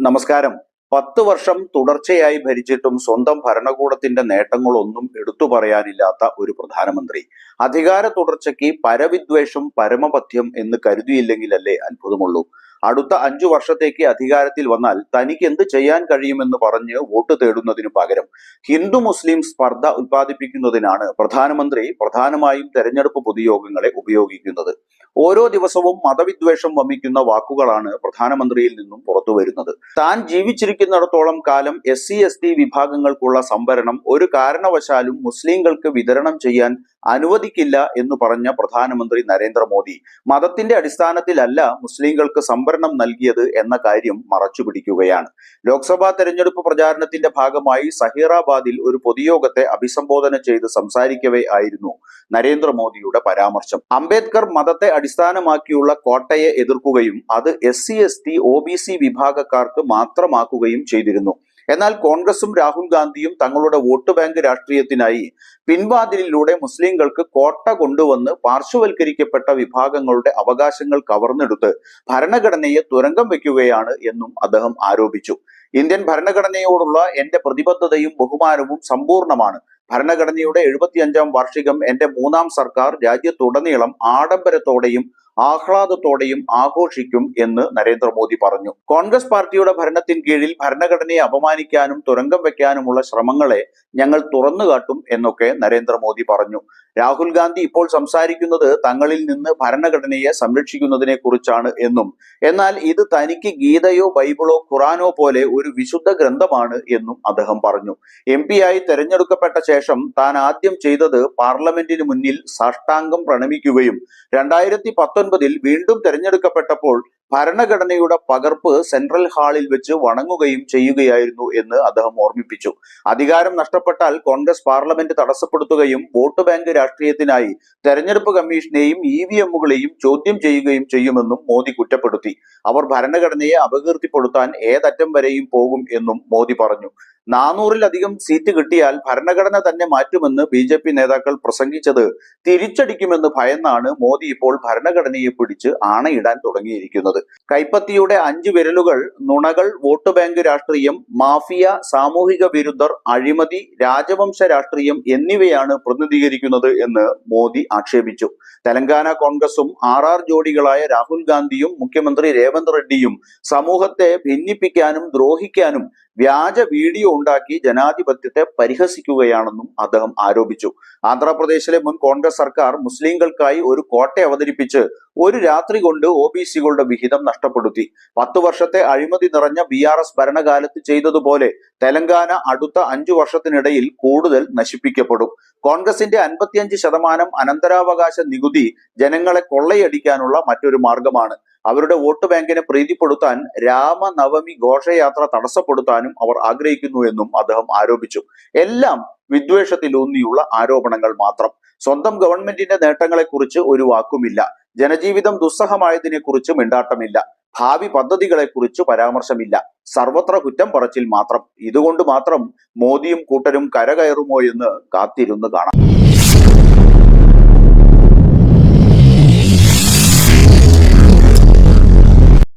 നമസ്കാരം. 10 വർഷം തുടർച്ചയായി ഭരിച്ചിട്ടും സ്വന്തം ഭരണകൂടത്തിന്റെ നേട്ടങ്ങളൊന്നും എടുത്തു പറയാനില്ലാത്ത ഒരു പ്രധാനമന്ത്രി അധികാര തുടർച്ചയ്ക്ക് പരവിദ്വേഷം പരമപഥ്യം എന്ന് കരുതിയില്ലെങ്കിലല്ലേ അത്ഭുതമുള്ളൂ. അടുത്ത 5 വർഷത്തേക്ക് അധികാരത്തിൽ വന്നാൽ തനിക്ക് എന്ത് ചെയ്യാൻ കഴിയുമെന്ന് പറഞ്ഞ് വോട്ട് തേടുന്നതിനു പകരം ഹിന്ദു മുസ്ലിം സ്പർദ്ധ ഉത്പാദിപ്പിക്കുന്നതിനാണ് പ്രധാനമന്ത്രി പ്രധാനമായും തെരഞ്ഞെടുപ്പ് പൊതുയോഗങ്ങളെ ഉപയോഗിക്കുന്നത്. ഓരോ ദിവസവും മതവിദ്വേഷം വമിക്കുന്ന വാക്കുകളാണ് പ്രധാനമന്ത്രിയിൽ നിന്നും പുറത്തു വരുന്നത്. താൻ ജീവിച്ചിരിക്കുന്നിടത്തോളം കാലം SC/ST വിഭാഗങ്ങൾക്കുള്ള സംവരണം ഒരു കാരണവശാലും മുസ്ലിങ്ങൾക്ക് വിതരണം ചെയ്യാൻ അനുവദിക്കില്ല എന്ന് പറഞ്ഞ പ്രധാനമന്ത്രി നരേന്ദ്രമോദി മതത്തിന്റെ അടിസ്ഥാനത്തിലല്ല മുസ്ലിങ്ങൾക്ക് സംവരണം നൽകിയത് എന്ന കാര്യം മറച്ചുപിടിക്കുകയാണ്. ലോക്സഭാ തെരഞ്ഞെടുപ്പ് പ്രചാരണത്തിന്റെ ഭാഗമായി സഹീറാബാദിൽ ഒരു പൊതുയോഗത്തെ അഭിസംബോധന ചെയ്ത് സംസാരിക്കവേ ആയിരുന്നു നരേന്ദ്രമോദിയുടെ പരാമർശം. അംബേദ്കർ മതത്തെ അടിസ്ഥാനമാക്കിയുള്ള കോട്ടയെ എതിർക്കുകയും അത് SC/ST OBC വിഭാഗക്കാർക്ക് മാത്രമാക്കുകയും ചെയ്തിരുന്നു. എന്നാൽ കോൺഗ്രസും രാഹുൽ ഗാന്ധിയും തങ്ങളുടെ വോട്ട് ബാങ്ക് രാഷ്ട്രീയത്തിനായി പിൻവാതിലിലൂടെ മുസ്ലിങ്ങൾക്ക് കോട്ട കൊണ്ടുവന്ന് പാർശ്വവൽക്കരിക്കപ്പെട്ട വിഭാഗങ്ങളുടെ അവകാശങ്ങൾ കവർന്നെടുത്ത് ഭരണഘടനയെ തുരങ്കം വെക്കുകയാണ് എന്നും അദ്ദേഹം ആരോപിച്ചു. ഇന്ത്യൻ ഭരണഘടനയോടുള്ള എന്റെ പ്രതിബദ്ധതയും ബഹുമാനവും സമ്പൂർണമാണ്. ഭരണഘടനയുടെ 75ാം വാർഷികം എന്റെ 3ാം സർക്കാർ രാജ്യത്തുടനീളം ആഡംബരത്തോടെയും ആഹ്ലാദത്തോടെയും ആഘോഷിക്കും എന്ന് നരേന്ദ്രമോദി പറഞ്ഞു. കോൺഗ്രസ് പാർട്ടിയുടെ ഭരണത്തിൻ കീഴിൽ ഭരണഘടനയെ അപമാനിക്കാനും തുരങ്കം വെക്കാനുമുള്ള ശ്രമങ്ങളെ ഞങ്ങൾ തുറന്നുകാട്ടും എന്നൊക്കെ നരേന്ദ്രമോദി പറഞ്ഞു. രാഹുൽ ഗാന്ധി ഇപ്പോൾ സംസാരിക്കുന്നത് തങ്ങളിൽ നിന്ന് ഭരണഘടനയെ സംരക്ഷിക്കുന്നതിനെ കുറിച്ചാണ് എന്നും എന്നാൽ ഇത് തനിക്ക് ഗീതയോ ബൈബിളോ ഖുറാനോ പോലെ ഒരു വിശുദ്ധ ഗ്രന്ഥമാണ് എന്നും അദ്ദേഹം പറഞ്ഞു. MP ആയി തെരഞ്ഞെടുക്കപ്പെട്ട ശേഷം താൻ ആദ്യം ചെയ്തത് പാർലമെന്റിന് മുന്നിൽ സാഷ്ടാംഗം പ്രണമിക്കുകയും 2019 വീണ്ടും തെരഞ്ഞെടുക്കപ്പെട്ടപ്പോൾ ഭരണഘടനയുടെ പകർപ്പ് സെൻട്രൽ ഹാളിൽ വെച്ച് വണങ്ങുകയും ചെയ്യുകയായിരുന്നു എന്ന് അദ്ദേഹം ഓർമ്മിപ്പിച്ചു. അധികാരം നഷ്ടപ്പെട്ടാൽ കോൺഗ്രസ് പാർലമെന്റ് തടസ്സപ്പെടുത്തുകയും വോട്ട് ബാങ്ക് രാഷ്ട്രീയത്തിനായി തെരഞ്ഞെടുപ്പ് കമ്മീഷനെയും EVMകളെയും ചോദ്യം ചെയ്യുകയും ചെയ്യുമെന്നും മോദി കുറ്റപ്പെടുത്തി. അവർ ഭരണഘടനയെ അപകീർത്തിപ്പെടുത്താൻ ഏതറ്റം വരെയും പോകും എന്നും മോദി പറഞ്ഞു. 400-ലധികം സീറ്റ് കിട്ടിയാൽ ഭരണഘടന തന്നെ മാറ്റുമെന്ന് BJP നേതാക്കൾ പ്രസംഗിച്ചത് തിരിച്ചടിക്കുമെന്ന് ഭയന്നാണ് മോദി ഇപ്പോൾ ഭരണഘടനയെ പിടിച്ച് ആണയിടാൻ തുടങ്ങിയിരിക്കുന്നത്. കൈപ്പത്തിയുടെ 5 വിരലുകൾ, നുണകൾ, വോട്ട് ബാങ്ക് രാഷ്ട്രീയം, മാഫിയ, സാമൂഹിക വിരുദ്ധർ, അഴിമതി, രാജവംശ രാഷ്ട്രീയം എന്നിവയാണ് പ്രതിനിധീകരിക്കുന്നത് എന്ന് മോദി ആക്ഷേപിച്ചു. തെലങ്കാന കോൺഗ്രസും RR ജോഡികളായ രാഹുൽ ഗാന്ധിയും മുഖ്യമന്ത്രി രേവന്ത് റെഡ്ഡിയും സമൂഹത്തെ ഭിന്നിപ്പിക്കാനും ദ്രോഹിക്കാനും വ്യാജ വീഡിയോ ഉണ്ടാക്കി ജനാധിപത്യത്തെ പരിഹസിക്കുകയാണെന്നും അദ്ദേഹം ആരോപിച്ചു. ആന്ധ്രാപ്രദേശിലെ മുൻ കോൺഗ്രസ് സർക്കാർ മുസ്ലിങ്ങൾക്കായി ഒരു കോട്ട അവതരിപ്പിച്ച് ഒരു രാത്രി കൊണ്ട് OBCകളുടെ വിഹിതം നഷ്ടപ്പെടുത്തി. 10 വർഷത്തെ അഴിമതി നിറഞ്ഞ BRS ഭരണകാലത്ത് ചെയ്തതുപോലെ തെലങ്കാന അടുത്ത 5 വർഷത്തിനിടയിൽ കൂടുതൽ നശിപ്പിക്കപ്പെടും. കോൺഗ്രസിന്റെ 55% അനന്തരാവകാശ നികുതി ജനങ്ങളെ കൊള്ളയടിക്കാനുള്ള മറ്റൊരു മാർഗമാണ്. അവരുടെ വോട്ട് ബാങ്കിനെ പ്രീതിപ്പെടുത്താൻ രാമനവമി ഘോഷയാത്ര തടസ്സപ്പെടുത്താനും അവർ ആഗ്രഹിക്കുന്നു എന്നും അദ്ദേഹം ആരോപിച്ചു. എല്ലാം വിദ്വേഷത്തിലൂന്നിയുള്ള ആരോപണങ്ങൾ മാത്രം. സ്വന്തം ഗവൺമെന്റിന്റെ നേട്ടങ്ങളെക്കുറിച്ച് ഒരു വാക്കുമില്ല. ജനജീവിതം ദുസ്സഹമായതിനെ കുറിച്ച് മിണ്ടാട്ടമില്ല. ഭാവി പദ്ധതികളെക്കുറിച്ച് പരാമർശമില്ല. സർവത്ര കുറ്റം പറച്ചിൽ മാത്രം. ഇതുകൊണ്ട് മാത്രം മോദിയും കൂട്ടരും കരകയറുമോ എന്ന് കാത്തിരുന്ന് കാണാം.